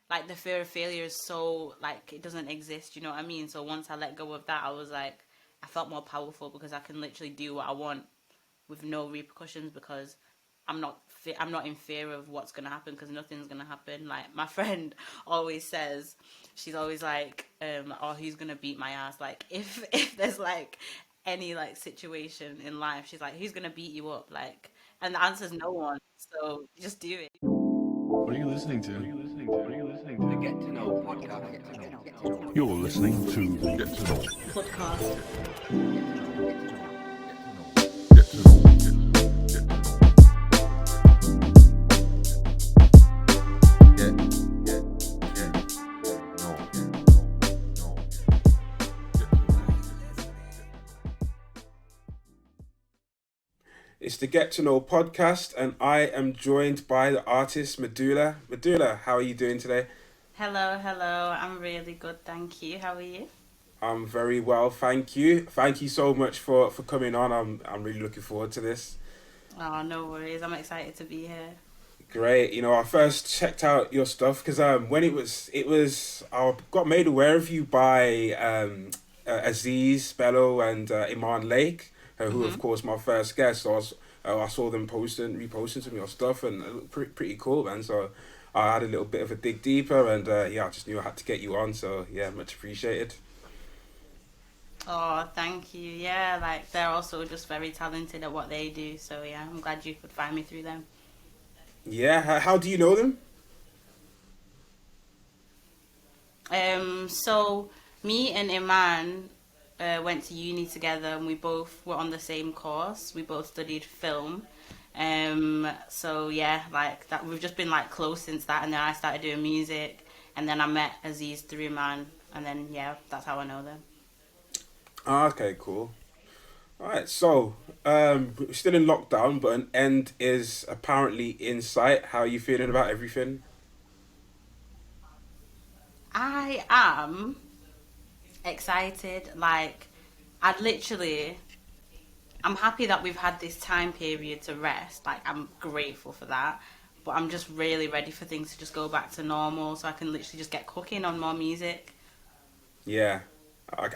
like the fear of failure is so like it doesn't exist. You know what I mean? So once I let go of that, I was like, I felt more powerful because I can literally do what I want with no repercussions because I'm not in fear of what's gonna happen because nothing's gonna happen. Like my friend always says, she's always like, "Oh, who's gonna beat my ass?" Like if there's like any like situation in life, she's like, "Who's gonna beat you up?" Like, and the answer's no one. So just do it. What are you listening to? The Get to Know podcast. You're listening to the Get to Know. Podcast. Get to Know. It's the Get to Know podcast, and I am joined by the artist Meduulla. Meduulla, how are you doing today? Hello, hello. I'm really good, thank you. How are you? I'm very well, thank you. Thank you so much for coming on. I'm really looking forward to this. Oh, no worries. I'm excited to be here. Great. I first checked out your stuff because when it was I got made aware of you by Aziz Bello and Iman Lake, who of Hmm. course my first guest. So I saw them reposting some of your stuff, and it looked pretty cool, man. So I had a little bit of a dig deeper, and yeah, I just knew I had to get you on. So yeah, much appreciated. Oh, thank you. Yeah, like they're also just very talented at what they do. So yeah, I'm glad you could find me through them. Yeah, how do you know them? So me and Iman went to uni together, and we both were on the same course. We both studied film. So yeah, like that, we've just been like close since that, and then I started doing music, and then I met Aziz through Iman, and then yeah, that's how I know them. Ah, okay, cool. All right, so we're still in lockdown, but an end is apparently in sight. How are you feeling about everything? I am excited. Like, I literally, I'm happy that we've had this time period to rest. Like, I'm grateful for that. But I'm just really ready for things to just go back to normal so I can literally just get cooking on more music. Yeah.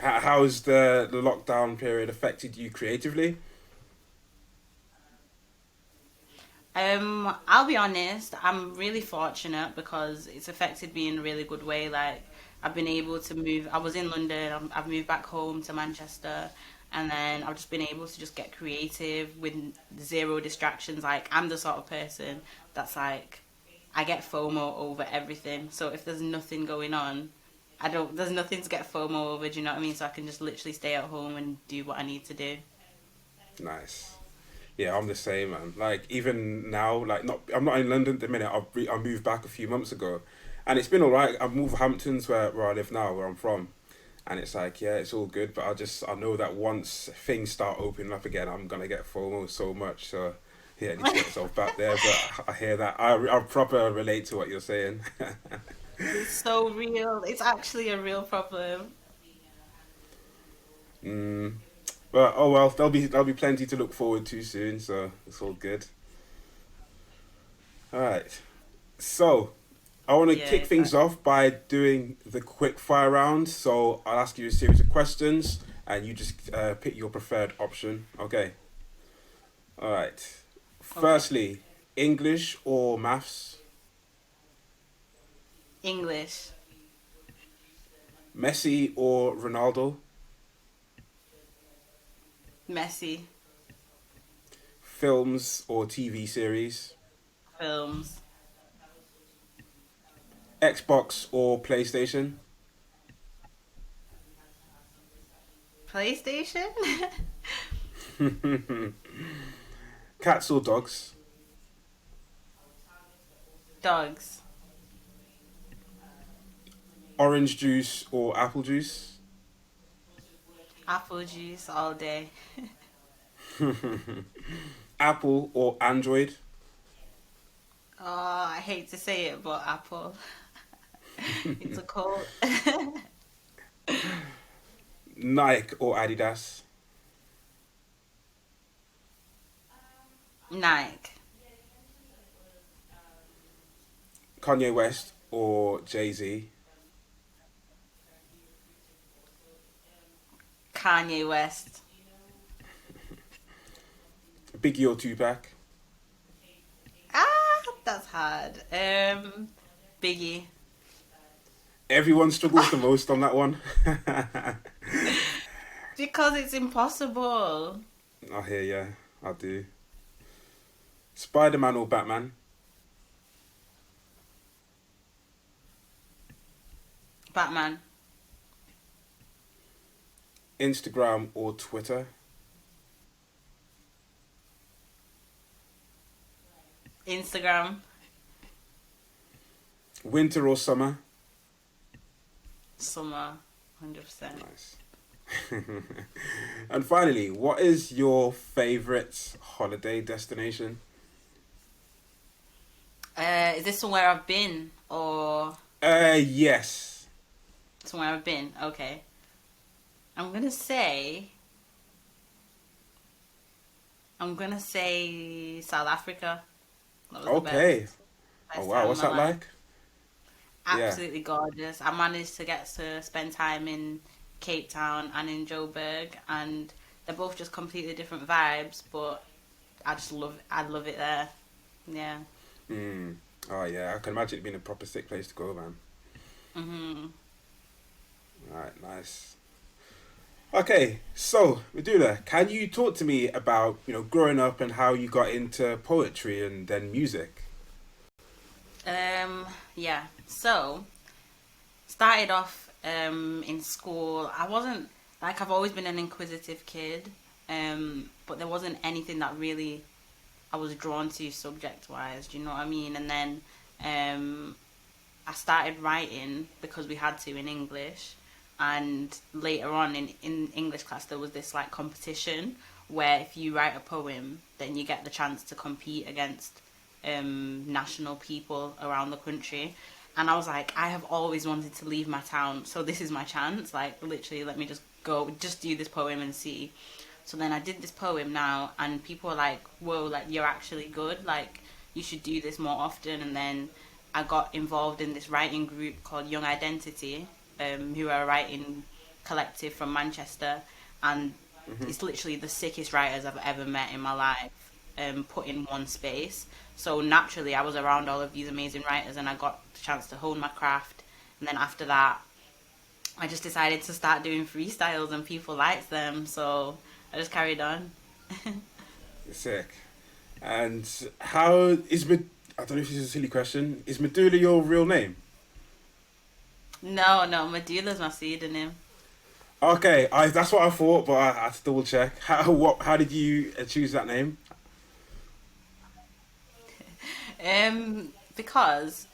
How's the lockdown period affected you creatively? I'll be honest, I'm really fortunate because it's affected me in a really good way. Like, I've been able to move, I was in London, I've moved back home to Manchester, and then I've just been able to just get creative with zero distractions. Like, I'm the sort of person that's like, I get FOMO over everything. So if there's nothing going on, there's nothing to get FOMO over, do you know what I mean? So I can just literally stay at home and do what I need to do. Nice. Yeah, I'm the same, man. Like even now, like not I'm not in London at the minute. I moved back a few months ago, and it's been alright. I've moved Hamptons where I live now, where I'm from, and it's like yeah, it's all good. But I know that once things start opening up again, I'm gonna get FOMO so much. So yeah, I need to get myself back there. But I hear that I proper relate to what you're saying. It's so real. It's actually a real problem. Mm. But oh well, there'll be plenty to look forward to soon. So it's all good. All right. So I want to Yeah, kick things exactly. off by doing the quick fire round. So I'll ask you a series of questions, and you just pick your preferred option. Okay. All right. Okay. Firstly, English or maths? English. Messi or Ronaldo? Messy. Films or TV series? Films. Xbox or PlayStation? PlayStation? Cats or dogs? Dogs. Orange juice or apple juice? Apple juice all day. Apple or Android? Oh, I hate to say it, but Apple. It's a cult. Nike or Adidas? Nike. Kanye West or Jay-Z? Kanye West. Biggie or Tupac? That's hard. Biggie. Everyone struggles the most on that one. Because it's impossible. I hear ya. I do. Spider-Man or Batman? Batman. Instagram or Twitter? Instagram. Winter or summer? Summer. 100%. Nice. And finally, what is your favourite holiday destination? Is this somewhere I've been or Yes. somewhere I've been? Okay. I'm gonna say South Africa. That was the Okay. best Oh time wow, of what's my that life. like? Absolutely gorgeous. I managed to get to spend time in Cape Town and in Joburg, and they're both just completely different vibes, but I love it there. Yeah. Oh yeah, I can imagine it being a proper sick place to go, man. Mhm. Alright, nice. Okay, so Meduulla, can you talk to me about, growing up and how you got into poetry and then music? Yeah. So, started off in school. I wasn't like I've always been an inquisitive kid, but there wasn't anything that really I was drawn to subject wise. Do you know what I mean? And then I started writing because we had to in English, and later on in English class there was this like competition where if you write a poem, then you get the chance to compete against national people around the country. And I was like, I have always wanted to leave my town, so this is my chance. Like, literally, let me just go, just do this poem and see. So then I did this poem now, and people were like, whoa, like, you're actually good. Like, you should do this more often. And then I got involved in this writing group called Young Identity, who are a writing collective from Manchester. And it's literally the sickest writers I've ever met in my life, put in one space. So naturally, I was around all of these amazing writers, and I got the chance to hone my craft. And then after that, I just decided to start doing freestyles, and people liked them, so I just carried on. Sick. And how is I don't know if this is a silly question. Is Meduulla your real name? No, Meduulla's my pseudonym. Okay, that's what I thought, but I had to double check. How did you choose that name? Because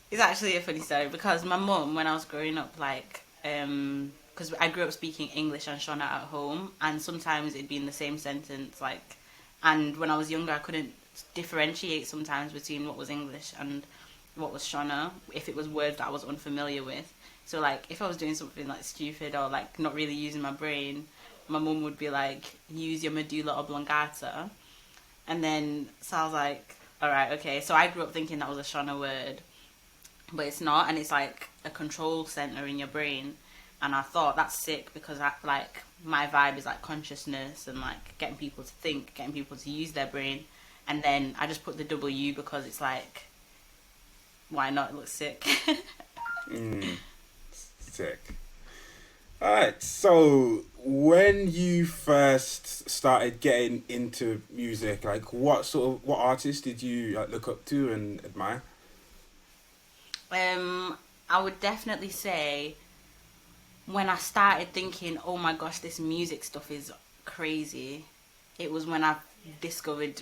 it's actually a funny story. Because my mum, when I was growing up, like, because I grew up speaking English and Shona at home, and sometimes it'd be in the same sentence, like, and when I was younger, I couldn't differentiate sometimes between what was English and what was Shona if it was words that I was unfamiliar with. So, like, if I was doing something like stupid or like not really using my brain, my mum would be like, "Use your medulla oblongata," and then so I was like, all right, okay. So I grew up thinking that was a Shona word, but it's not, and it's like a control center in your brain. And I thought that's sick because like my vibe is like consciousness and like getting people to think, getting people to use their brain. And then I just put the W because it's like, why not? It looks sick. Sick. Alright, so when you first started getting into music, like what artists did you like look up to and admire? I would definitely say when I started thinking, oh my gosh, this music stuff is crazy, it was when I discovered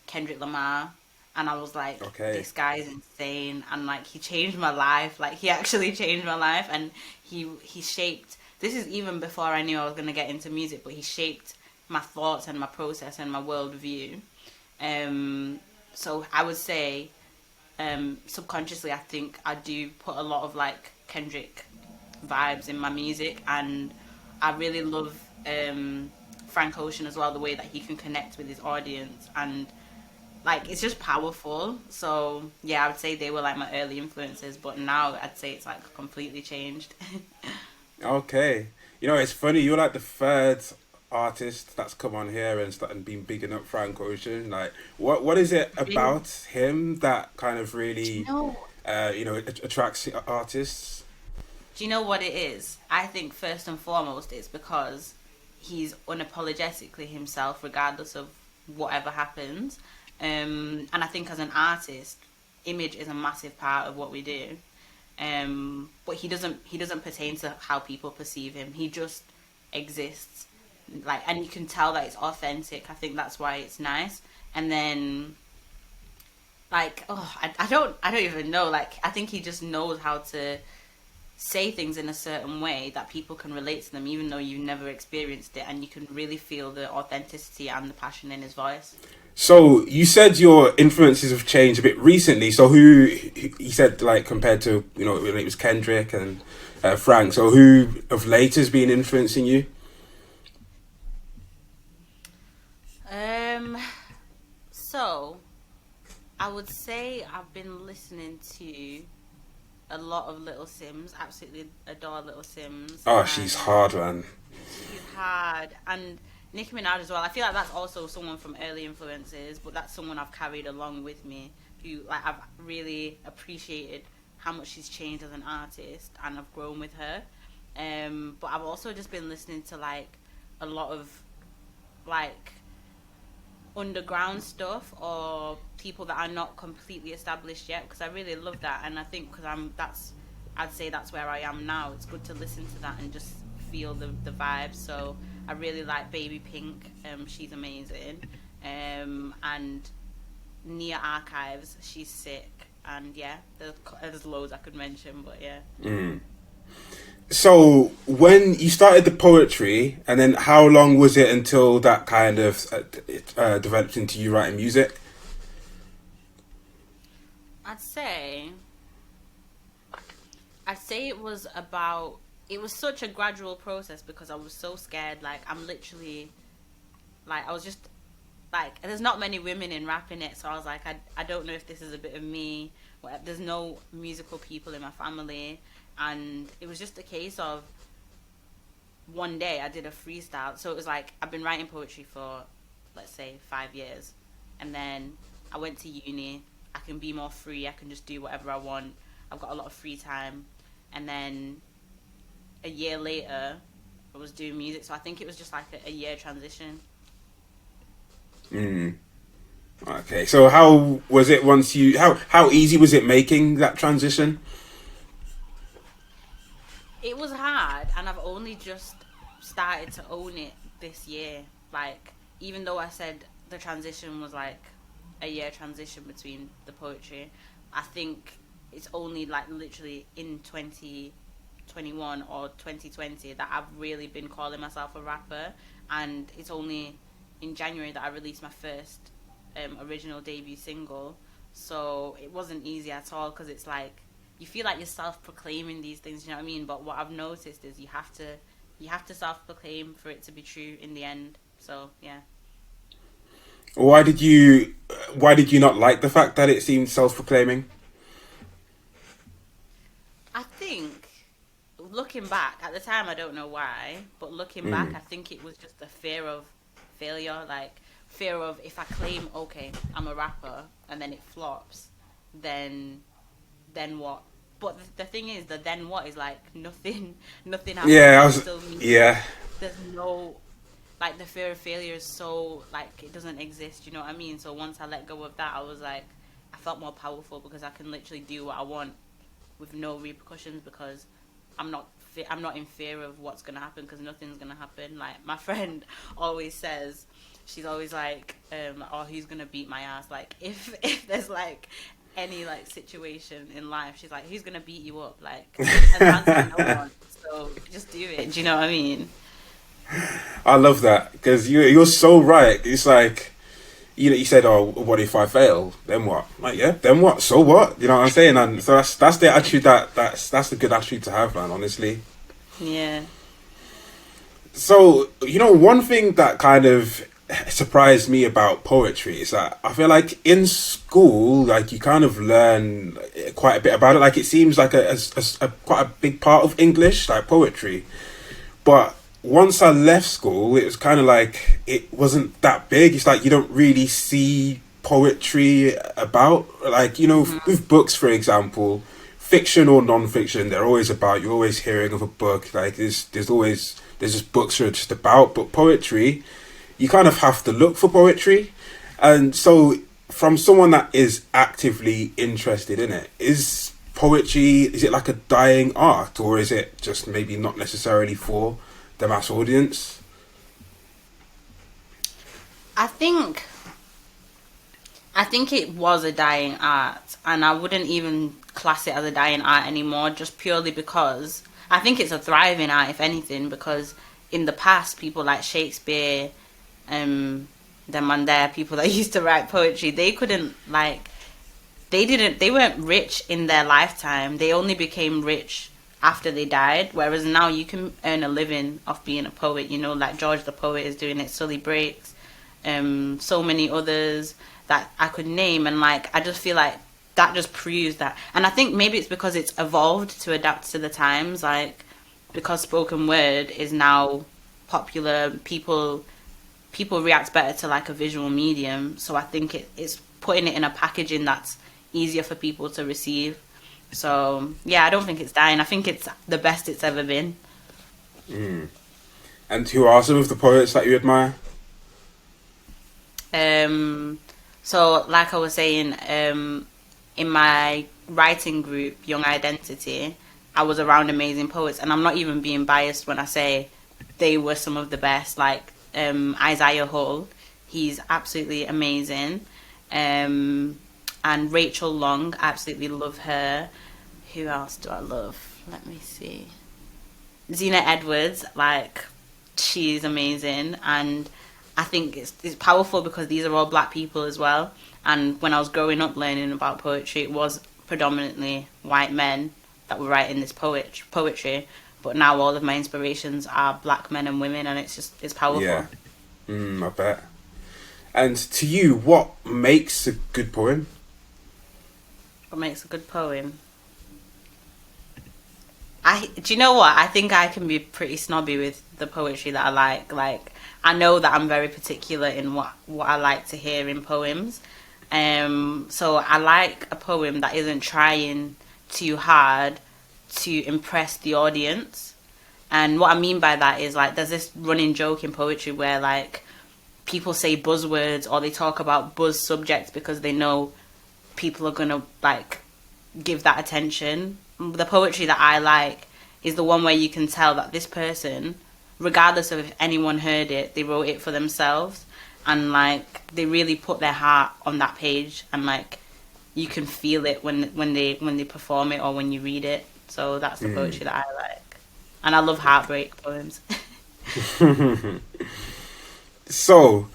Kendrick Lamar, and I was like, Okay. This guy is insane, and like he changed my life. Like he actually changed my life, and he shaped. This is even before I knew I was gonna get into music, but he shaped my thoughts and my process and my worldview. So I would say, subconsciously, I think I do put a lot of like Kendrick vibes in my music, and I really love Frank Ocean as well, the way that he can connect with his audience, and like it's just powerful. So yeah, I would say they were like my early influences, but now I'd say it's like completely changed. Okay. You know, it's funny, you're like the third artist that's come on here and started being bigging up Frank Ocean. Like, what is it Really? about him that kind of Do you really, know? attracts artists? Do you know what it is? I think first and foremost it's because he's unapologetically himself, regardless of whatever happens. And I think as an artist, image is a massive part of what we do. But he doesn't pertain to how people perceive him. He just exists, like, and you can tell that it's authentic. I think that's why it's nice. And then, like, I don't even know. Like, I think he just knows how to say things in a certain way that people can relate to them, even though you've never experienced it, and you can really feel the authenticity and the passion in his voice. So you said your influences have changed a bit recently. So who you said, like, compared to, when it was Kendrick and Frank. So who of late has been influencing you? Um, so I would say I've been listening to a lot of Little Sims. Absolutely adore Little Sims. Oh, And she's hard, man. she's hard. And Nicki Minaj as well. I feel like that's also someone from early influences, but that's someone I've carried along with me. Who, like, I've really appreciated how much she's changed as an artist, and I've grown with her. But I've also just been listening to like a lot of like underground stuff or people that are not completely established yet, because I really love that. And I think because I'd say that's where I am now. It's good to listen to that and just feel the vibe. So I really like Baby Pink. She's amazing. And Nia Archives, she's sick. And yeah, there's loads I could mention, but yeah. So when you started the poetry, and then how long was it until that kind of developed into you writing music? I'd say it was such a gradual process because I was so scared. Like, I'm literally, like, I was just, like, there's not many women in rap in it, so I was like, I don't know if this is a bit of me. There's no musical people in my family, and it was just a case of one day I did a freestyle. So it was like, I've been writing poetry for, let's say, 5 years, and then I went to uni. I can be more free. I can just do whatever I want. I've got a lot of free time. And then a year later, I was doing music. So I think it was just like a year transition. Okay, so how was it once you how easy was it making that transition? It was hard, and I've only just started to own it this year. Like, even though I said the transition was like a year transition between the poetry, I think it's only like literally in 2021 or 2020 that I've really been calling myself a rapper. And it's only in January that I released my first original debut single. So it wasn't easy at all, because it's like you feel like you're self-proclaiming these things, you know what I mean? But what I've noticed is you have to self-proclaim for it to be true in the end. So yeah. Why did you not like the fact that it seemed self-proclaiming? I think, looking back, at the time I don't know why, but looking back, I think it was just the fear of failure. Like, fear of, if I claim, okay, I'm a rapper, and then it flops, then what? But the thing is, the then what is like nothing happens. Yeah, Yeah. There's no, like, the fear of failure is so, like, it doesn't exist, you know what I mean? So once I let go of that, I was like, I felt more powerful because I can literally do what I want with no repercussions, because I'm not in fear of what's gonna happen, because nothing's gonna happen. Like, my friend always says, she's always like, oh, who's gonna beat my ass? Like, if there's like any like situation in life, she's like, who's gonna beat you up? Like, and that's no one. So just do it. Do you know what I mean? I love that, because you're so right. It's like, you said, oh, what if I fail? Then what? Like, yeah, then what? So what? You know what I'm saying? And so that's the attitude that's a good attitude to have, man. Honestly. Yeah. So one thing that kind of surprised me about poetry is that I feel like in school, like you kind of learn quite a bit about it. Like it seems like a quite a big part of English, like poetry. But once I left school, it was kind of like it wasn't that big. It's like you don't really see poetry about, like, you know, with books, for example, fiction or non-fiction, they're always about, you're always hearing of a book. Like there's just books that are just about, but poetry, you kind of have to look for poetry. And so from someone that is actively interested in it, is poetry, is it like a dying art, or is it just maybe not necessarily for the mass audience? I think it was a dying art, and I wouldn't even class it as a dying art anymore, just purely because I think it's a thriving art, if anything, because in the past, people like Shakespeare, them and there, people that used to write poetry, they couldn't, like, they weren't rich in their lifetime. They only became rich after they died, whereas now you can earn a living off being a poet, you know, like George the Poet is doing it, Sully Breaks, so many others that I could name, and like I just feel like that just proves that. And I think maybe it's because it's evolved to adapt to the times, like because spoken word is now popular, people react better to like a visual medium, so I think it's putting it in a packaging that's easier for people to receive. So yeah, I don't think it's dying. I think it's the best it's ever been. And who are some of the poets that you admire? So like I was saying, in my writing group, Young Identity, I was around amazing poets, and I'm not even being biased when I say they were some of the best. Like Isaiah Hull, he's absolutely amazing. And Rachel Long, absolutely love her. Who else do I love? Let me see. Zena Edwards, like, she's amazing. And I think it's powerful because these are all black people as well. And when I was growing up learning about poetry, it was predominantly white men that were writing this poetry. But now all of my inspirations are black men and women, and it's powerful. Yeah, I bet. And to you, what makes a good poem? What makes a good poem? Do you know what? I think I can be pretty snobby with the poetry that I like. Like, I know that I'm very particular in what I like to hear in poems. So I like a poem that isn't trying too hard to impress the audience. And what I mean by that is, like, there's this running joke in poetry where, like, people say buzzwords or they talk about buzz subjects because they know people are gonna, like, give that attention. The poetry that I like is the one where you can tell that this person, regardless of if anyone heard it, they wrote it for themselves, and like they really put their heart on that page, and like you can feel it when they perform it or when you read it. So that's the poetry that I like, and I love heartbreak poems. So,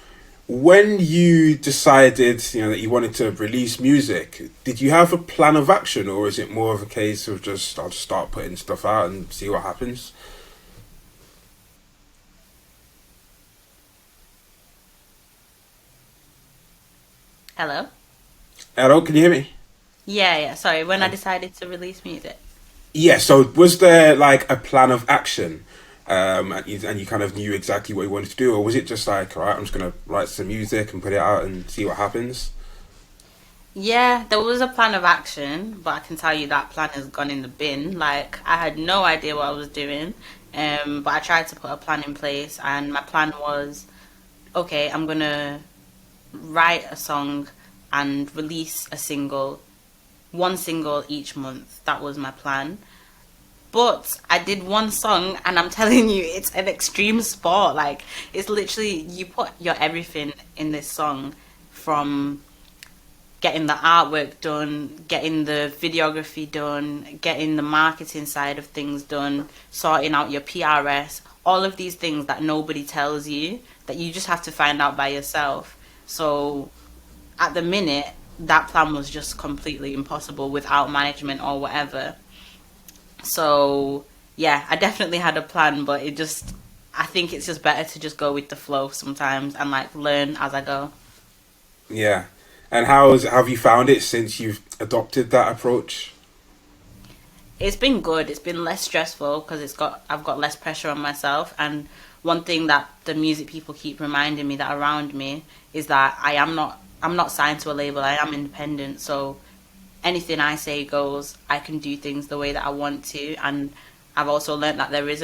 when you decided, you know, that you wanted to release music, did you have a plan of action, or is it more of a case of just I'll just start putting stuff out and see what happens? Hello? Hello, can you hear me? Yeah. Sorry, when I decided to release music. Yeah, so was there like a plan of action? And you kind of knew exactly what you wanted to do, or was it just like, all right, I'm just going to write some music and put it out and see what happens? Yeah, there was a plan of action, but I can tell you that plan has gone in the bin. Like, I had no idea what I was doing, but I tried to put a plan in place, and my plan was, okay, I'm going to write a song and release a single, one single each month. That was my plan. But I did one song, and I'm telling you, it's an extreme sport. Like, it's literally, you put your everything in this song, from getting the artwork done, getting the videography done, getting the marketing side of things done, sorting out your PRS, all of these things that nobody tells you, that you just have to find out by yourself. So at the minute, that plan was just completely impossible without management or whatever. So yeah, I definitely had a plan, but it just I think it's just better to just go with the flow sometimes and like learn as I go. Yeah. And have you found it since you've adopted that approach? It's been good. It's been less stressful because I've got less pressure on myself. And one thing that the music people keep reminding me that around me is that I'm not signed to a label. I am independent. So anything I say goes. I can do things the way that I want to. And I've also learned that there's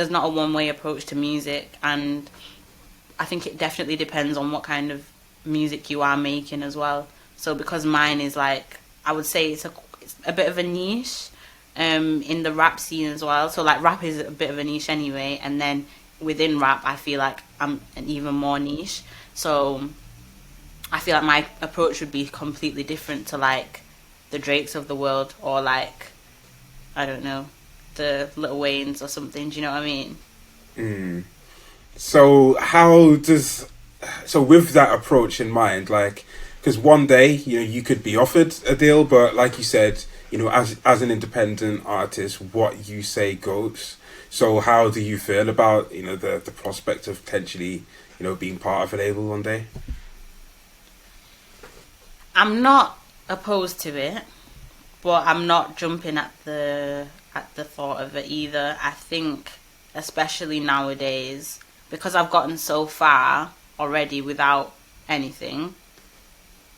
not a one-way approach to music. And I think it definitely depends on what kind of music you are making as well. So because mine is like, I would say it's a bit of a niche in the rap scene as well. So like rap is a bit of a niche anyway, and then within rap I feel like I'm an even more niche. So I feel like my approach would be completely different to like the Drakes of the world, or like, I don't know, the Lil Waynes or something. Do you know what I mean? So with that approach in mind, like, because one day, you know, you could be offered a deal, but like you said, you know, as an independent artist, what you say goes. So how do you feel about, you know, the prospect of potentially, you know, being part of a label one day? I'm not opposed to it, but I'm not jumping at the thought of it either. I think, especially nowadays, because I've gotten so far already without anything,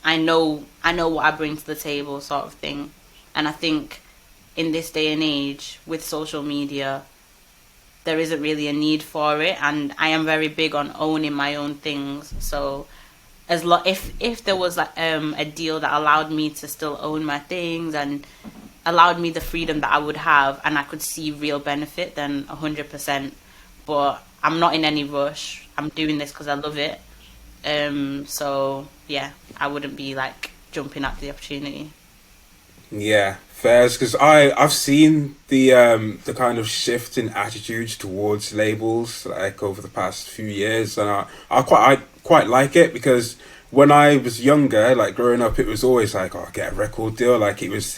I know what I bring to the table, sort of thing. And I think in this day and age with social media, there isn't really a need for it, and I am very big on owning my own things. So if there was like a deal that allowed me to still own my things and allowed me the freedom that I would have, and I could see real benefit, then 100%. But I'm not in any rush. I'm doing this because I love it. So yeah, I wouldn't be like jumping at the opportunity. Yeah, fairs, because I've seen the kind of shift in attitudes towards labels like over the past few years, and I quite like it, because when I was younger, like growing up, it was always like, oh, get a record deal. Like it was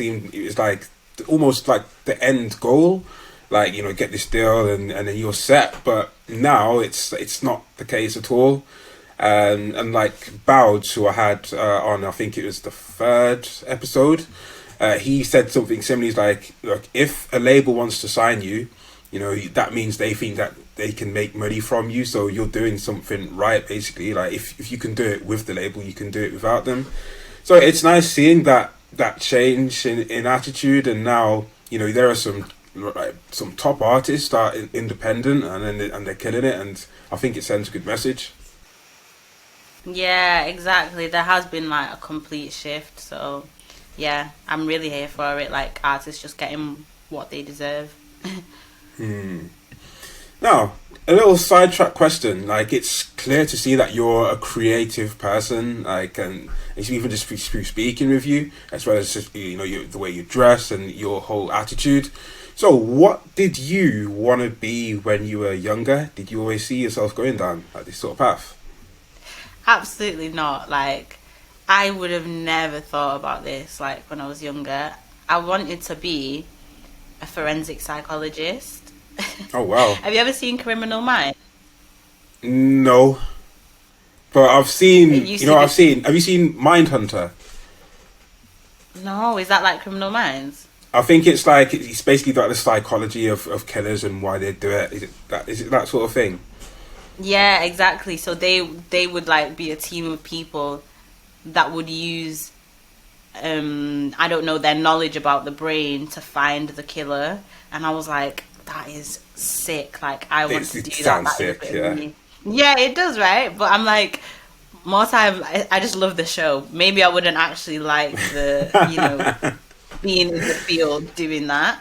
like almost like the end goal, like, you know, get this deal and then you're set. But now it's not the case at all. And like Bowds, who I had on, I think it was the third episode, he said something similar. He's like, look, if a label wants to sign you, you know, that means they think that they can make money from you, so you're doing something right, basically. Like if you can do it with the label, you can do it without them. So it's nice seeing that change in attitude. And now, you know, there are some top artists that are independent, and they're killing it, and I think it sends a good message. Yeah, exactly. There has been like a complete shift. So yeah, I'm really here for it. Like artists just getting what they deserve. Now, a little sidetrack question. Like, it's clear to see that you're a creative person. Like, and it's even just through speaking with you, as well as just, you know, the way you dress and your whole attitude. So, what did you want to be when you were younger? Did you always see yourself going down like this sort of path? Absolutely not. Like, I would have never thought about this. Like when I was younger, I wanted to be a forensic psychologist. Oh wow! Have you ever seen Criminal Minds? No, but I've seen. Have you seen Mindhunter? No, is that like Criminal Minds? I think it's like it's basically like the psychology of killers and why they do it. Is it that sort of thing? Yeah, exactly. So they would like be a team of people that would use I don't know, their knowledge about the brain to find the killer. And I was like, that is sick. Like I want to do that. Sounds sick, yeah. Yeah, it does, right? But I'm like, more time, I just love the show. Maybe I wouldn't actually like the, you know, being in the field doing that.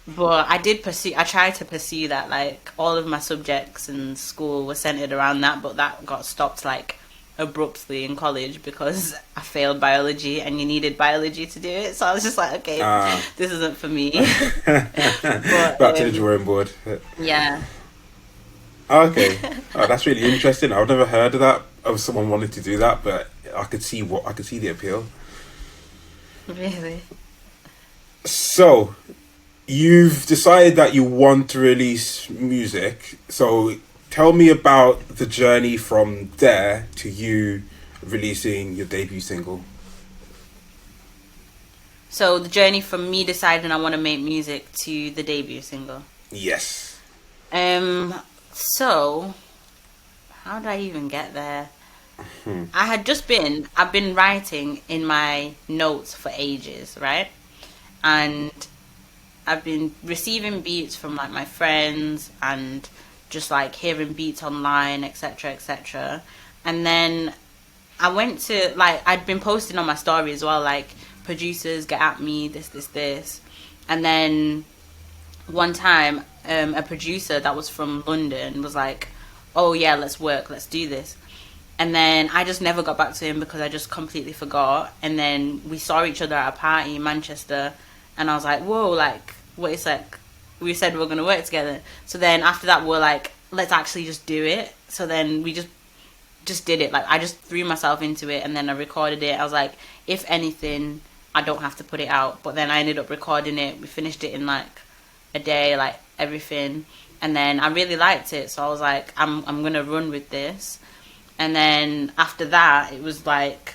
But I tried to pursue that. Like all of my subjects in school were centered around that, but that got stopped like abruptly in college because I failed biology and you needed biology to do it. So I was just like, okay, this isn't for me. But, back to the drawing board. Yeah. Okay. Oh, that's really interesting. I've never heard of that, of someone wanting to do that, but I could see the appeal. Really? So, you've decided that you want to release music. So tell me about the journey from there to you releasing your debut single. So the journey from me deciding I want to make music to the debut single. Yes. So how did I even get there? I've been writing in my notes for ages, right? And I've been receiving beats from like my friends and just like hearing beats online, etc., etc. And then I went to like I'd been posting on my story as well, like producers get at me, this. And then one time, a producer that was from London was like, "Oh yeah, let's do this." And then I just never got back to him because I just completely forgot. And then we saw each other at a party in Manchester, and I was like, "Whoa, like wait a sec, we said we were gonna work together." So then after that, we're like, "Let's actually just do it." So then we just did it. Like I just threw myself into it, and then I recorded it. I was like, if anything, I don't have to put it out. But then I ended up recording it. We finished it in like a day, like everything. And then I really liked it, so I was like, I'm gonna run with this. And then after that, it was like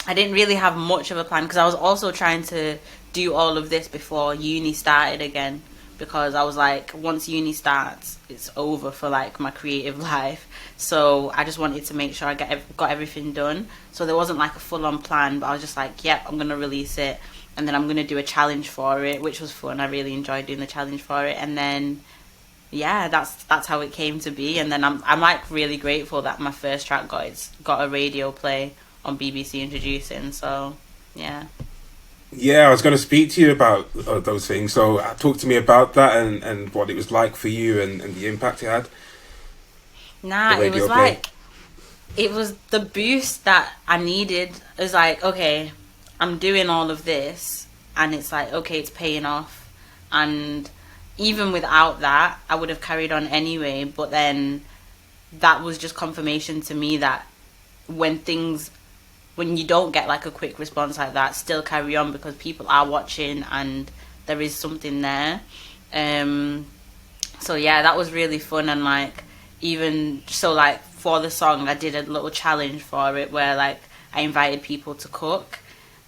I didn't really have much of a plan because I was also trying to do all of this before uni started again, because I was like, once uni starts, it's over for like my creative life. So I just wanted to make sure I got everything done. So there wasn't like a full-on plan, but I was just like, yep, I'm gonna release it, and then I'm gonna do a challenge for it, which was fun. I really enjoyed doing the challenge for it, and then yeah, that's how it came to be. And then I'm like really grateful that my first track got a radio play on BBC Introducing. So yeah. Yeah, I was going to speak to you about those things. So talk to me about that and what it was like for you and the impact it had. Nah, it was like, it was the boost that I needed. It was like, okay, I'm doing all of this, and it's like, okay, it's paying off. And even without that, I would have carried on anyway. But then that was just confirmation to me that when you don't get like a quick response like that, still carry on, because people are watching and there is something there. So yeah, that was really fun. And like, even so, like for the song, I did a little challenge for it where like I invited people to cook,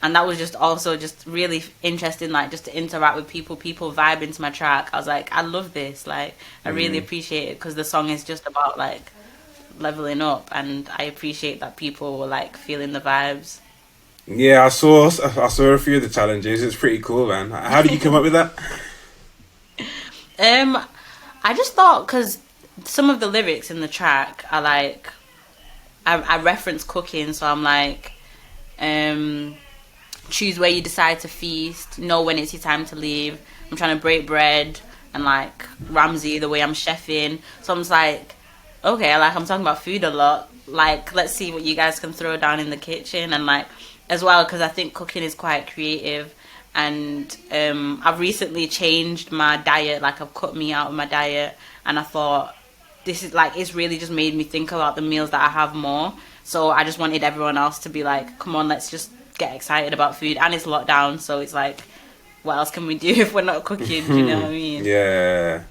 and that was just also just really interesting, like just to interact with people vibing to my track. I was like, I love this, like I really appreciate it, because the song is just about like leveling up, and I appreciate that people were like feeling the vibes. Yeah, I saw a few of the challenges. It's pretty cool, man. How did you come up with that? I just thought, because some of the lyrics in the track are like, I reference cooking, so I'm like, choose where you decide to feast, know when it's your time to leave. I'm trying to break bread, and like Ramsey, the way I'm chefing. So I'm just like, okay, like I'm talking about food a lot. Like, let's see what you guys can throw down in the kitchen. And like, as well, because I think cooking is quite creative. And I've recently changed my diet. Like, I've cut meat out of my diet, and I thought, this is like, it's really just made me think about the meals that I have more. So I just wanted everyone else to be like, come on, let's just get excited about food. And it's lockdown, so it's like, what else can we do if we're not cooking? Do you know what I mean? Yeah.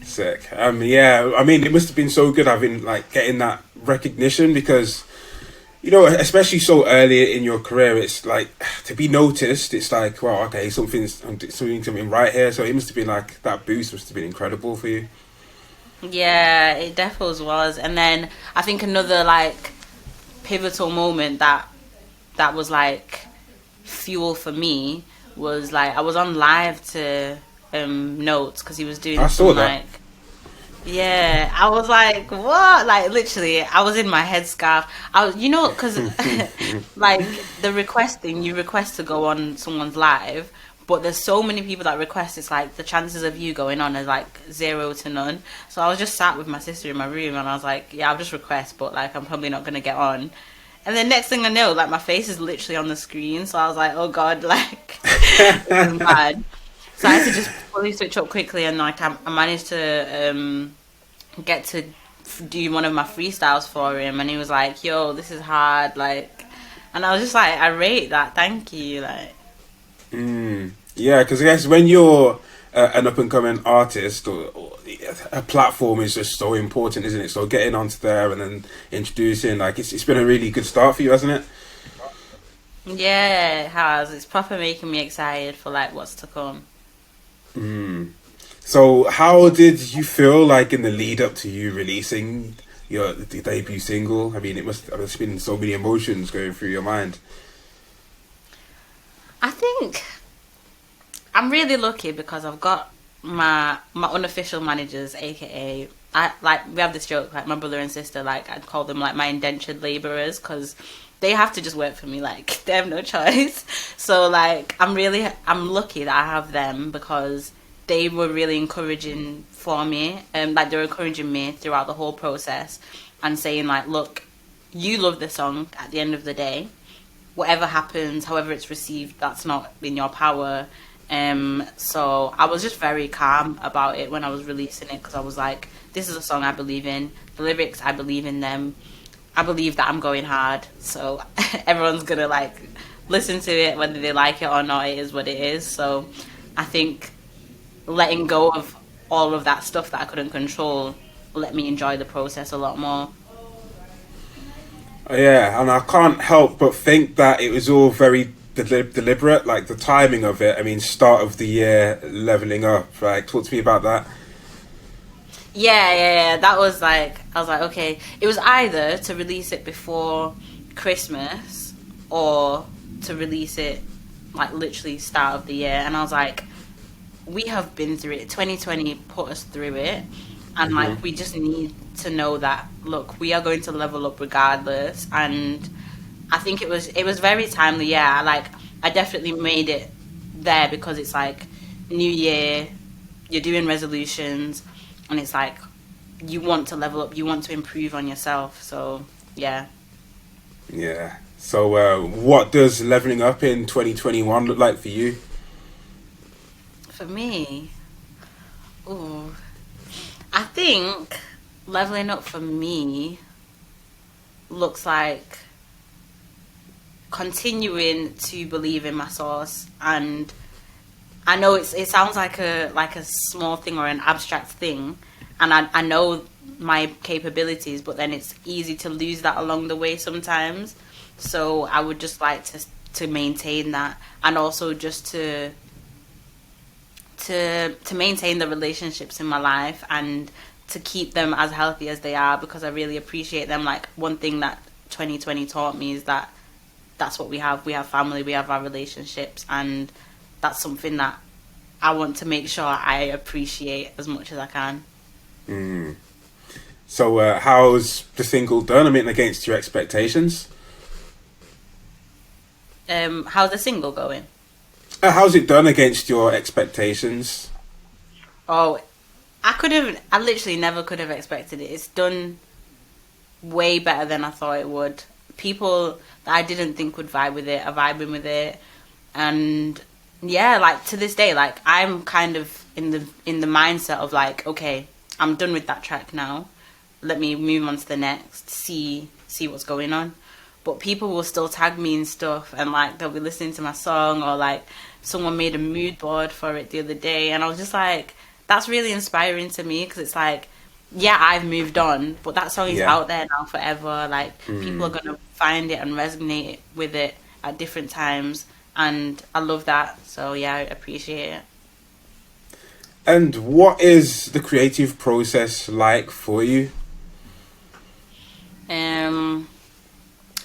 Sick. Yeah, I mean, it must have been so good having like getting that recognition, because you know, especially so early in your career, it's like to be noticed. It's like, well, okay, I'm doing something right here. So it must have been like that boost must have been incredible for you. Yeah, it definitely was. And then I think another like pivotal moment that was like fuel for me was like I was on live to Notes, because he was doing like, yeah, I was like, what? Like, literally, I was in my headscarf. I was, you know, because like the requesting, you request to go on someone's live, but there's so many people that request. It's like the chances of you going on is like 0 to none. So I was just sat with my sister in my room, and I was like, yeah, I'll just request, but like I'm probably not gonna get on. And then next thing I know, like my face is literally on the screen. So I was like, oh god, like it was bad. So I had to just fully switch up quickly, and like I managed to get to do one of my freestyles for him, and he was like, yo, this is hard, like, and I was just like, I rate that, thank you, like. Yeah, because I guess when you're an up and coming artist, or a platform is just so important, isn't it? So getting onto there and then introducing, like, it's been a really good start for you, hasn't it? Yeah, it has. It's proper making me excited for like what's to come. So how did you feel like in the lead up to you releasing your the debut single? I mean, it must have been so many emotions going through your mind. I think I'm really lucky because I've got my unofficial managers, aka I like we have this joke like my brother and sister, like I'd call them like my indentured laborers because they have to just work for me, like they have no choice. So like I'm lucky that I have them because they were really encouraging for me, and like they were encouraging me throughout the whole process and saying like, look, you love the song at the end of the day, whatever happens, however it's received, that's not in your power. So I was just very calm about it when I was releasing it because I was like, this is a song I believe in. The lyrics, I believe in them. I believe that I'm going hard. So everyone's gonna like listen to it, whether they like it or not. It is what it is. So I think letting go of all of that stuff that I couldn't control let me enjoy the process a lot more. Yeah, and I can't help but think that it was all very deliberate, like the timing of it. I mean, start of the year, leveling up. Like, talk to me about that. Yeah. That was like, I was like, okay. It was either to release it before Christmas or to release it like literally start of the year. And I was like, we have been through it. 2020 put us through it. And like, we just need to know that, look, we are going to level up regardless. And I think it was very timely. Yeah, like I definitely made it there because it's like new year, you're doing resolutions, and it's like you want to level up, you want to improve on yourself. So yeah. Yeah. So, what does leveling up in 2021 look like for you? For me, ooh, I think leveling up for me looks like continuing to believe in my source. And I know it sounds like a small thing or an abstract thing, and I know my capabilities, but then it's easy to lose that along the way sometimes. So I would just like to maintain that, and also just to maintain the relationships in my life and to keep them as healthy as they are, because I really appreciate them. Like, one thing that 2020 taught me is that that's what we have. We have family, we have our relationships, and that's something that I want to make sure I appreciate as much as I can. So, how's the single done? I mean, against your expectations? How's the single going? How's it done against your expectations? Oh, I literally never could have expected it. It's done way better than I thought it would. People that I didn't think would vibe with it are vibing with it. And yeah, like to this day, like I'm kind of in the mindset of like, okay, I'm done with that track now. Let me move on to the next, see what's going on. But people will still tag me and stuff, and like they'll be listening to my song, or like someone made a mood board for it the other day, and I was just like, that's really inspiring to me, because it's like, yeah, I've moved on, but that song is out there now forever. Like, people are gonna find it and resonate with it at different times, and I love that. So yeah, I appreciate it. And what is the creative process like for you?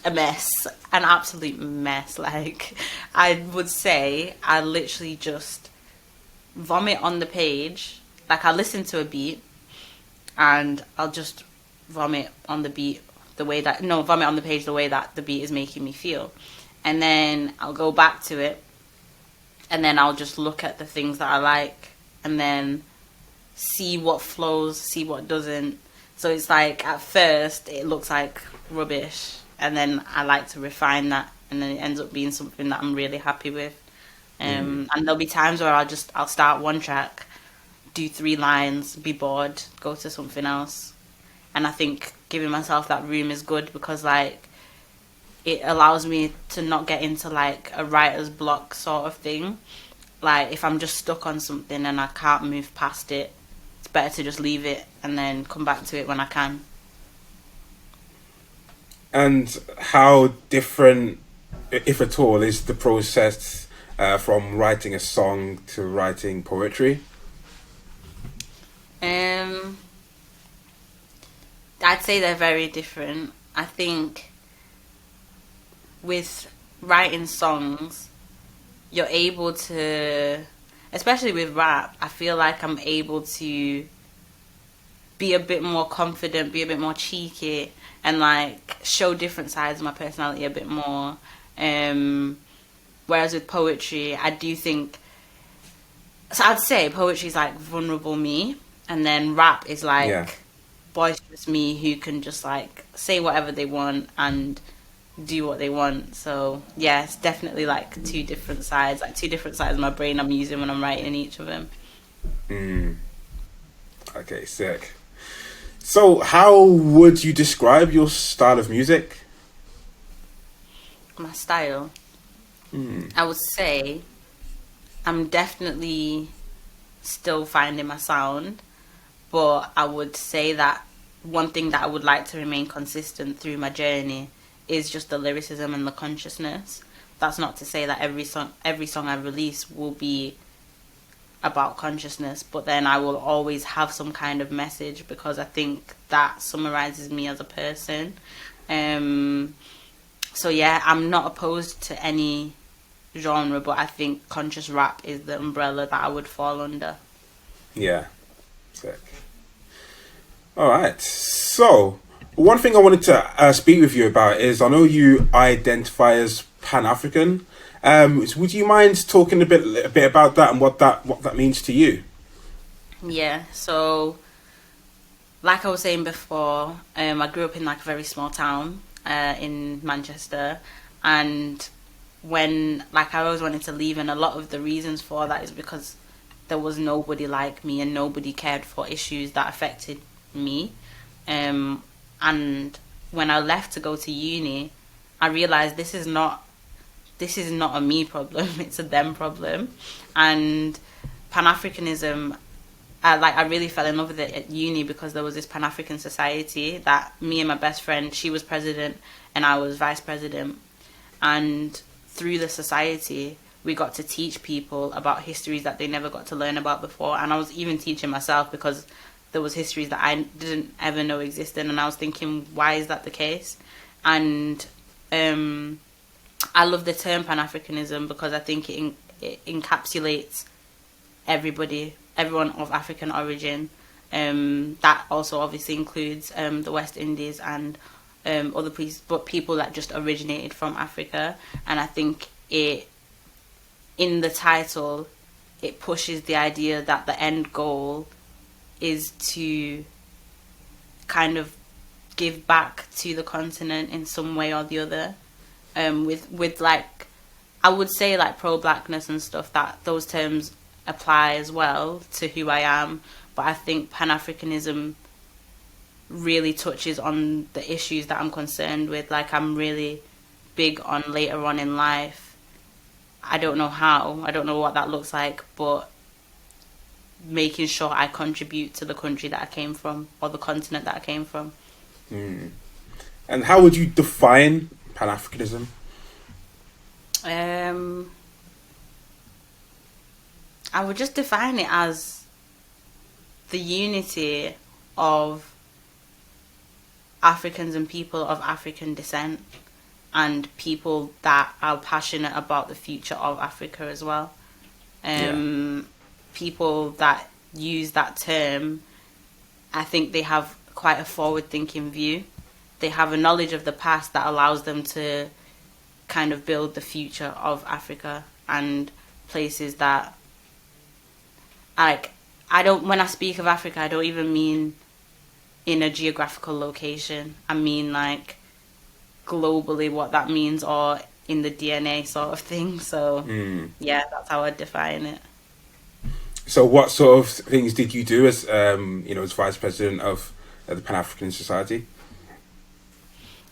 A mess, an absolute mess. Like, I would say I literally just vomit on the page. Like, I listen to a beat and I'll just vomit on the beat vomit on the page the way that the beat is making me feel. And then I'll go back to it, and then I'll just look at the things that I like, and then see what flows, see what doesn't. So it's like, at first it looks like rubbish, and then I like to refine that, and then it ends up being something that I'm really happy with. And there'll be times where I'll start one track, do 3 lines, be bored, go to something else. And I think giving myself that room is good, because like it allows me to not get into like a writer's block sort of thing. like if I'm just stuck on something and I can't move past it, it's better to just leave it and then come back to it when I can. And how different, if at all, is the process from writing a song to writing poetry? I'd say they're very different. I think with writing songs, you're able to, especially with rap, I feel like I'm able to be a bit more confident, be a bit more cheeky, and like show different sides of my personality a bit more. Whereas with poetry, I do think, so I'd say poetry is like vulnerable me, and then rap is like boisterous me who can just like say whatever they want and do what they want. So yeah, it's definitely like two different sides of my brain I'm using when I'm writing each of them. Okay, sick. So how would you describe your style of music? My style, I would say I'm definitely still finding my sound, but I would say that one thing that I would like to remain consistent through my journey is just the lyricism and the consciousness. That's not to say that every song I release will be about consciousness, but then I will always have some kind of message, because I think that summarizes me as a person. So yeah, I'm not opposed to any genre, but I think conscious rap is the umbrella that I would fall under. Yeah, sick. All right. So one thing I wanted to speak with you about is, I know you identify as Pan-African. Would you mind talking a bit about that and what that means to you? Yeah. So, like I was saying before, I grew up in like a very small town in Manchester, and when like I always wanted to leave, and a lot of the reasons for that is because there was nobody like me and nobody cared for issues that affected me. And when I left to go to uni, I realized this is not a me problem, it's a them problem. And Pan-Africanism, I really fell in love with it at uni, because there was this Pan-African Society that me and my best friend, she was president and I was vice president, and through the society we got to teach people about histories that they never got to learn about before. And I was even teaching myself, because there was histories that I didn't ever know existed, and I was thinking, why is that the case? And I love the term Pan-Africanism because I think it encapsulates everyone of African origin. That also obviously includes the West Indies and other places, but people that just originated from Africa. And I think in the title, it pushes the idea that the end goal is to kind of give back to the continent in some way or the other. With like, I would say like pro-blackness and stuff, that those terms apply as well to who I am. But I think Pan-Africanism really touches on the issues that I'm concerned with. Like, I'm really big on later on in life. I don't know how, I don't know what that looks like, but making sure I contribute to the country that I came from, or the continent that I came from. And how would you define Pan-Africanism? I would just define it as the unity of Africans and people of African descent, and people that are passionate about the future of Africa as well. People that use that term, I think they have quite a forward-thinking view. They have a knowledge of the past that allows them to kind of build the future of Africa, and places that, like, when I speak of Africa, I don't even mean in a geographical location. I mean like globally what that means, or in the DNA sort of thing. So yeah, that's how I define it. So what sort of things did you do as as vice president of the Pan-African Society?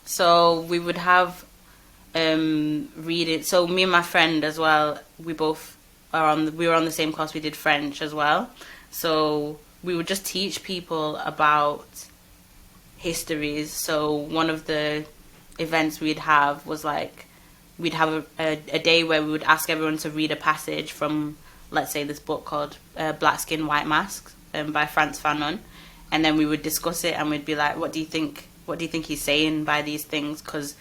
So we would have reading. So me and my friend as well, we both we were on the same course. We did French as well, so we would just teach people about histories. So one of the events we'd have was like we'd have a day where we would ask everyone to read a passage from, let's say, this book called Black Skin, White Masks by Frantz Fanon, and then we would discuss it and we'd be like, what do you think he's saying by these things? Because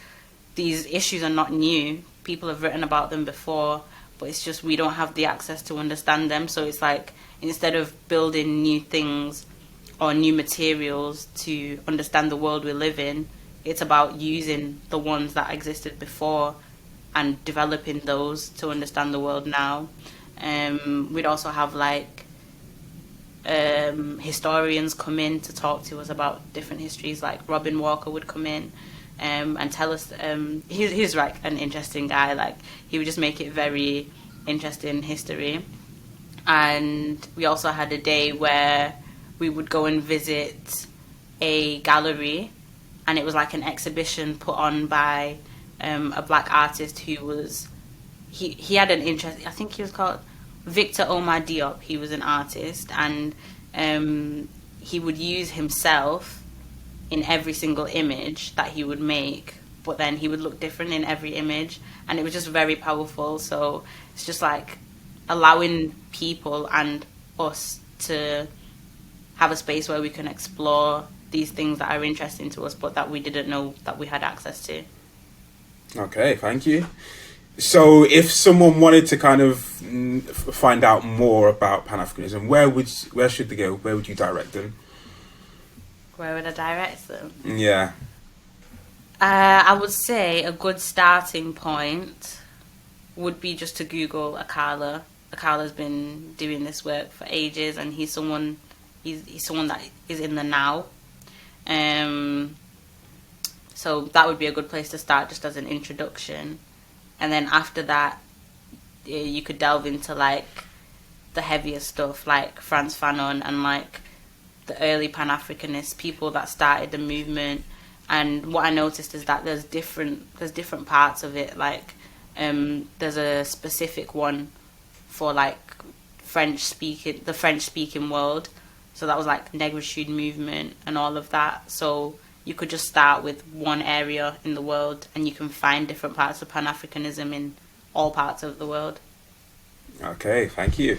these issues are not new. People have written about them before, but it's just we don't have the access to understand them. So it's like, instead of building new things or new materials to understand the world we live in, it's about using the ones that existed before and developing those to understand the world now. We'd also have like historians come in to talk to us about different histories. Like Robin Walker would come in and tell us. He's like an interesting guy. Like he would just make it very interesting history. And we also had a day where we would go and visit a gallery, and it was like an exhibition put on by a black artist who was he had an interest. I think he was called Victor Omar Diop. He was an artist, and he would use himself in every single image that he would make, but then he would look different in every image, and it was just very powerful. So it's just like allowing people and us to have a space where we can explore these things that are interesting to us, but that we didn't know that we had access to. Okay, thank you. So if someone wanted to kind of find out more about Pan-Africanism, where should they go? Where would you direct them? Where would I direct them? Yeah. I would say a good starting point would be just to Google Akala. Akala's been doing this work for ages, and he's someone that is in the now. So that would be a good place to start, just as an introduction. And then after that, you could delve into like the heavier stuff, like Frantz Fanon and like the early Pan-Africanists, people that started the movement. And what I noticed is that there's different parts of it. Like there's a specific one for like the French speaking world. So that was like negritude movement and all of that. So you could just start with one area in the world, and you can find different parts of Pan-Africanism in all parts of the world. Okay, thank you.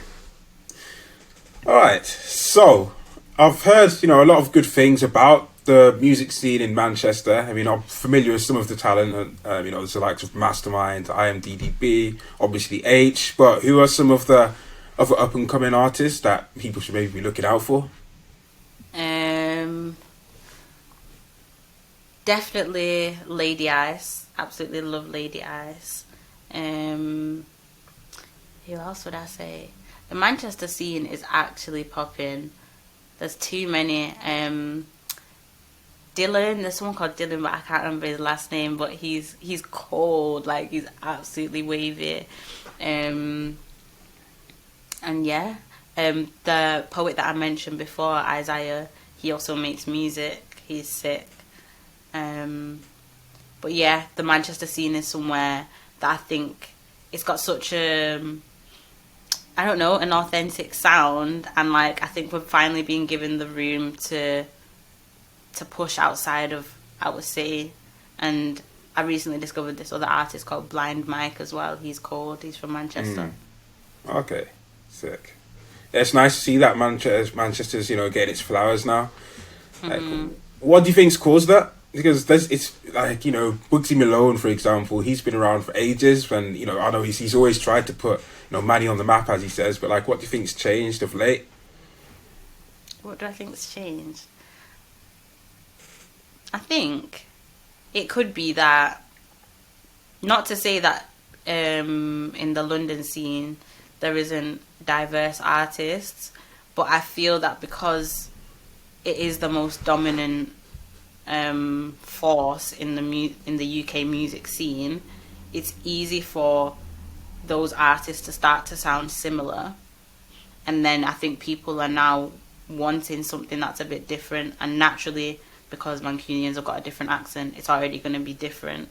All right, so I've heard, a lot of good things about the music scene in Manchester. I mean, I'm familiar with some of the talent, there's the likes of Mastermind, IMDDB, obviously H, but who are some of the other up-and-coming artists that people should maybe be looking out for? Definitely Lady Ice. Absolutely love Lady Ice. Who else would I say? The Manchester scene is actually popping. There's too many. Dylan, there's someone called Dylan, but I can't remember his last name, but he's cold, like he's absolutely wavy. And yeah, the poet that I mentioned before, Isaiah, he also makes music. He's sick. But yeah, the Manchester scene is somewhere that I think it's got such an authentic sound, and like I think we're finally being given the room to push outside of our city. And I recently discovered this other artist called Blind Mike as well. He's from Manchester. Okay, sick. Yeah, it's nice to see that Manchester's getting its flowers now. Like, what do you think's caused that? Because it's like, Bugsy Malone, for example, he's been around for ages, and I know he's always tried to put Manny on the map, as he says, but like, what do you think's changed of late? What do I think's changed? I think it could be that, not to say that in the London scene there isn't diverse artists, but I feel that because it is the most dominant force in the UK music scene, it's easy for those artists to start to sound similar, and then I think people are now wanting something that's a bit different, and naturally, because Mancunians have got a different accent, it's already going to be different.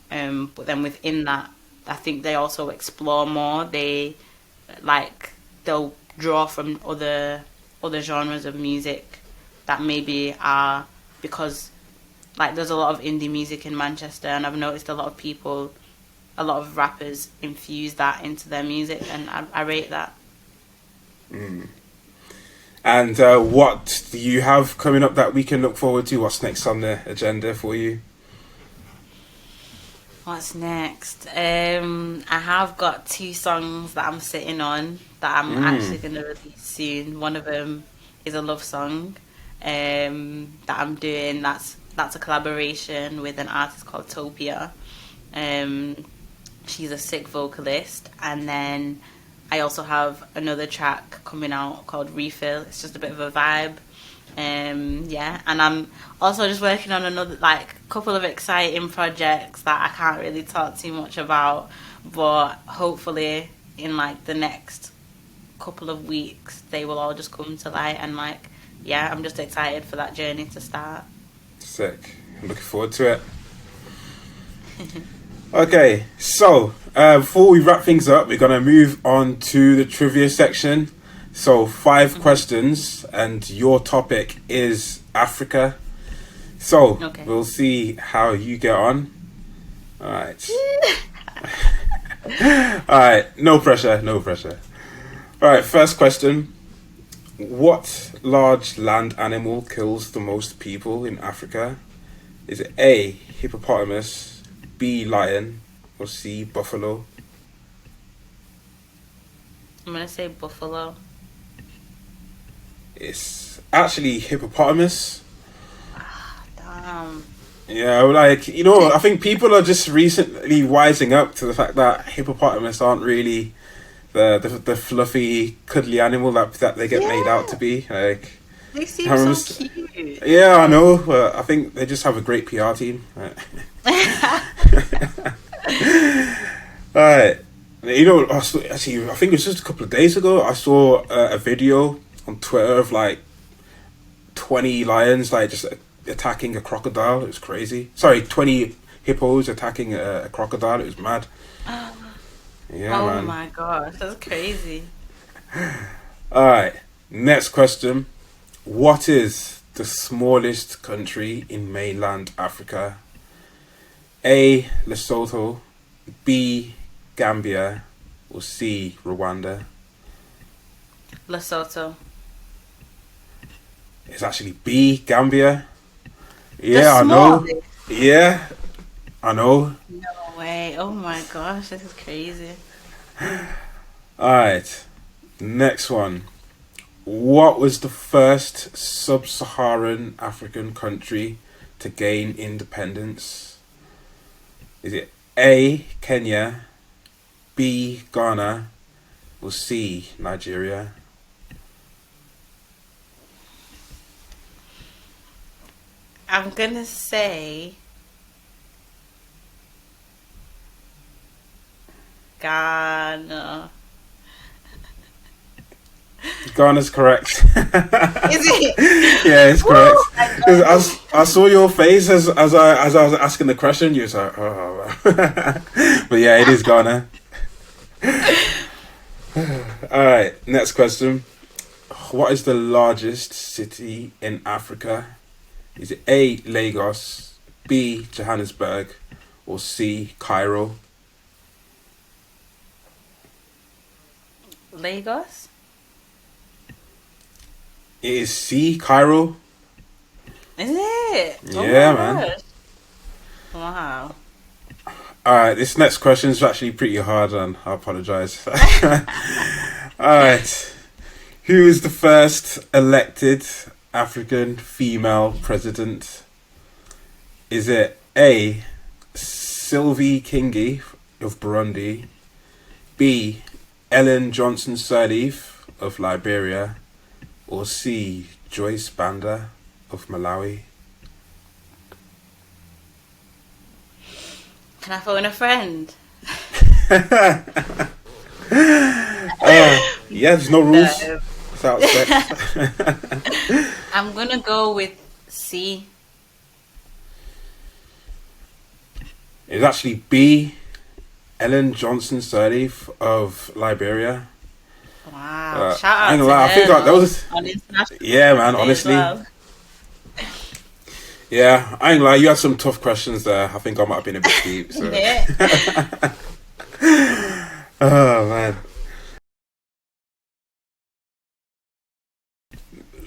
But then within that, I think they also explore more. They like they'll draw from other genres of music that maybe are, because like there's a lot of indie music in Manchester, and I've noticed a lot of rappers infuse that into their music, and I rate that. And what do you have coming up that we can look forward to? What's next on the agenda for you? What's next? I have got 2 songs that I'm sitting on that I'm actually going to release soon. One of them is a love song that I'm doing. That's a collaboration with an artist called Topia. She's a sick vocalist. And then I also have another track coming out called Refill. It's just a bit of a vibe. Yeah, and I'm also just working on another, like, couple of exciting projects that I can't really talk too much about, but hopefully in like the next couple of weeks they will all just come to light, and like, yeah, I'm just excited for that journey to start. Sick. I'm looking forward to it. Okay, so before we wrap things up, we're gonna move on to the trivia section. So 5 questions, and your topic is Africa. So Okay. we'll see how you get on. All right. All right. No pressure. No pressure. All right. First question: what large land animal kills the most people in Africa? Is it A, hippopotamus, B, lion, or C, buffalo? I'm gonna say buffalo. It's actually hippopotamus. Damn. Yeah, like, you know, I think people are just recently wising up to the fact that hippopotamus aren't really the fluffy, cuddly animal that they get made out to be. Like, They seem I remember so cute. yeah, I know, but I think they just have a great PR team. Alright. You know, actually, I think it was just a couple of days ago, I saw a video on Twitter of like 20 lions like just attacking a crocodile. It was crazy. Sorry, 20 hippos attacking a crocodile. It was mad. Yeah, Oh man. my gosh, that's crazy. Alright, next question. What is the smallest country in mainland Africa? A, Lesotho, B, Gambia, or C, Rwanda? Lesotho. It's actually B, Gambia. Yeah, I know. smallest? Yeah, I know. No way. Oh my gosh, this is crazy. Alright, next one. What was the first sub-Saharan African country to gain independence? Is it A, Kenya, B, Ghana, or C, Nigeria? I'm gonna say Ghana. Ghana's correct. Is it? Yeah, it's correct. Woo! I 'Cause I saw your face as I was asking the question. You was like, oh, but yeah, it is Ghana. All right, next question. What is the largest city in Africa? Is it A, Lagos, B, Johannesburg, or C, Cairo? Lagos? It is C, Cairo. Is it? Yeah, my man. gosh. Wow. Alright, this next question is actually pretty hard, and I apologise. Alright. Who is the first elected African female president? Is it A, Sylvie Kingi of Burundi, B, Ellen Johnson Sirleaf of Liberia, or C, Joyce Banda of Malawi? Can I phone a friend? Yeah, there's no rules. No. It's out of sex. I'm gonna go with C. It's actually B, Ellen Johnson Sirleaf of Liberia. Wow! Shout I out ain't to gonna lie, I think her that was on international. yeah, man. Day as Honestly, well. yeah, I ain't gonna lie. You had some tough questions there. I think I might have been a bit deep. So, Yeah. oh man.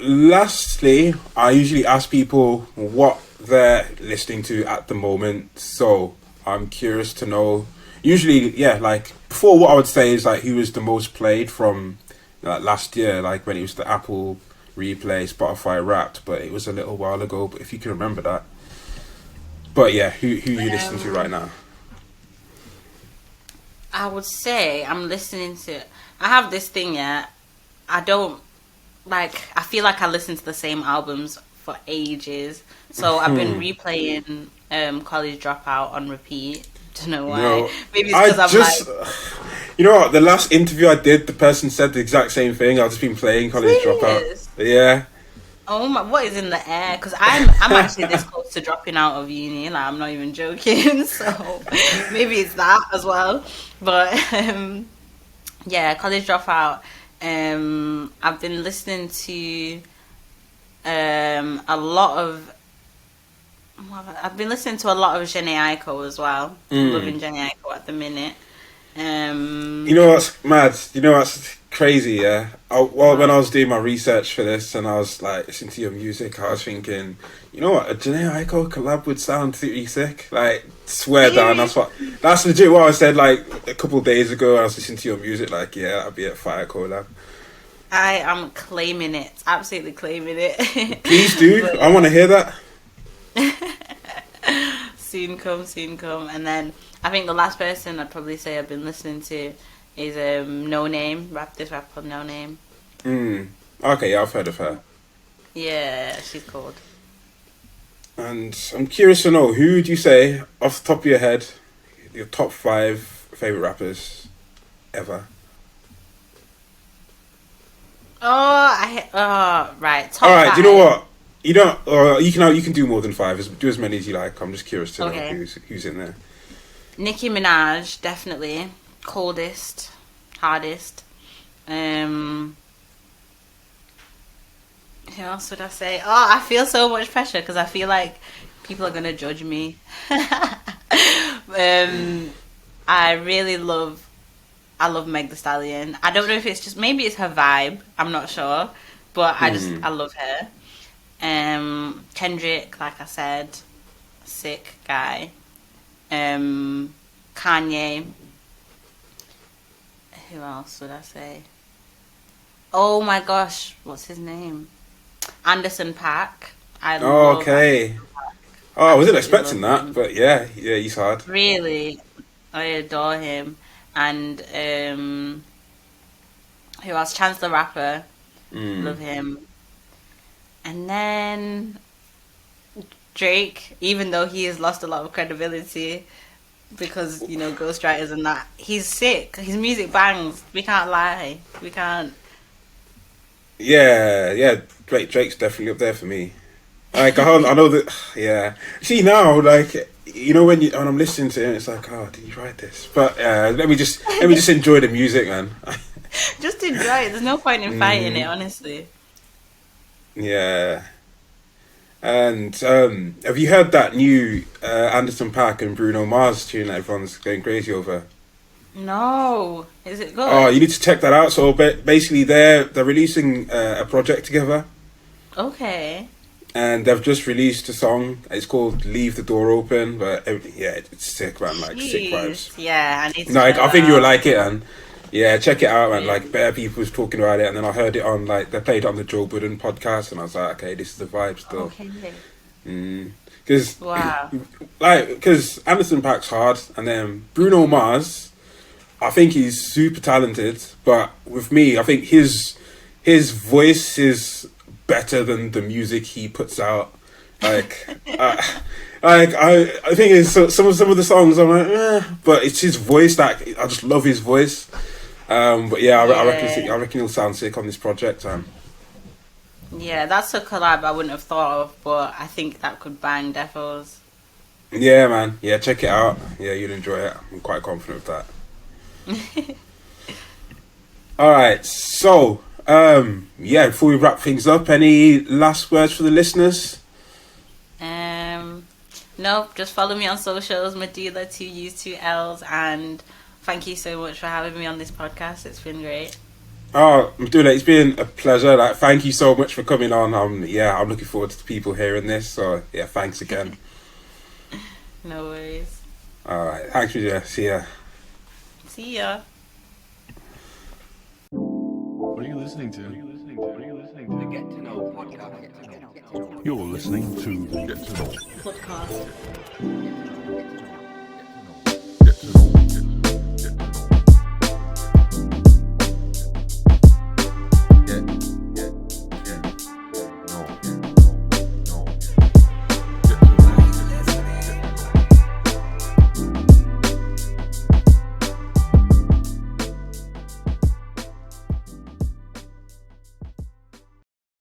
Lastly, I usually ask people what they're listening to at the moment. So I'm curious to know. Usually, yeah, like before, what I would say is like who was the most played from like last year, like when it was the Apple Replay, Spotify Wrapped, but it was a little while ago. But if you can remember that, but yeah, who you listening to right now? I would say I'm listening to. I have this thing, yeah. I don't like. I feel like I listen to the same albums for ages. So I've been replaying College Dropout on repeat. Don't know why. No, Maybe it's because I'm like. you know what? The last interview I did, the person said the exact same thing. I've just been playing College Serious? Dropout. Yeah. Oh my! What is in the air? Because I'm actually this close to dropping out of uni. Like I'm not even joking. So maybe it's that as well. But yeah, College Dropout. I've been listening to a lot of. I've been listening to a lot of Jhené Aiko as well. Loving Jhené Aiko at the minute. You know what's mad? You know what's crazy? Yeah. When I was doing my research for this, and I was like listening to your music, I was thinking, you know what? A Jhené Aiko collab would sound pretty sick. Like, swear down. That's legit what I said. Like a couple of days ago, I was listening to your music. Like, yeah, that'd be a fire collab. I am claiming it. Absolutely claiming it. Please do. I want to hear that. Soon come. And then I think the last person I'd probably say I've been listening to is No Name. This rapper called No Name. Okay, yeah, I've heard of her. Yeah, she's called. And I'm curious to know, who would you say, off the top of your head, your top 5 favourite rappers ever? Right. Top Alright, 5. do you know what? You don't. You can do more than 5. Do as many as you like. I'm just curious to know who's in there. Nicki Minaj, definitely. Coldest. Hardest. Who else would I say? Oh, I feel so much pressure because I feel like people are going to judge me. I love Meg Thee Stallion. I don't know if it's just, maybe it's her vibe. I'm not sure. But I love her. Kendrick, like I said, sick guy. Kanye. Who else would I say? Oh my gosh, what's his name? Anderson .Paak. Okay. Oh, I wasn't expecting that, but yeah, he's hard. Really, I adore him. And who else? Chance the Rapper. Love him. And then Drake, even though he has lost a lot of credibility because, ghostwriters and that, he's sick. His music bangs. We can't lie. We can't. Yeah. Drake's definitely up there for me. Like I know that. Yeah. See now, like when I'm listening to him, it's like, oh, did you write this? But let me just enjoy the music, man. Just enjoy it. There's no point in fighting it, honestly. Yeah. And have you heard that new Anderson .Paak and Bruno Mars tune that everyone's going crazy over? No. Is it good? Oh, you need to check that out. So basically, they're releasing a project together. Okay. And they've just released a song. It's called "Leave the Door Open." But it's sick, man. Like sick vibes. Yeah, I need to. No, I think you'll like it, and yeah, check it out, man. Like better people was talking about it, and then I heard it on they played it on the Joe Budden podcast, and I was like, okay, this is the vibe still. Okay. Because wow. Because Anderson .Paak's hard, and then Bruno Mars, I think he's super talented, but with me, I think his voice is better than the music he puts out. Like, I think it's some of the songs I'm like, but it's his voice that I just love his voice. But yeah, I reckon he'll sound sick on this project. Yeah, that's a collab I wouldn't have thought of, but I think that could bang defos. Yeah, man. Yeah, check it out. Yeah, you'll enjoy it. I'm quite confident of that. All right, so yeah, before we wrap things up, any last words for the listeners? No, just follow me on socials, Meduulla, 2U's, 2L's, and thank you so much for having me on this podcast. It's been great. Oh, Meduulla, it's been a pleasure. Like, thank you so much for coming on. Yeah, I'm looking forward to people hearing this. So yeah, thanks again. No worries. All right, thanks, Meduulla. See ya. See ya. What are you listening to? The Get to Know podcast. You're listening to Get to Know. Podcast.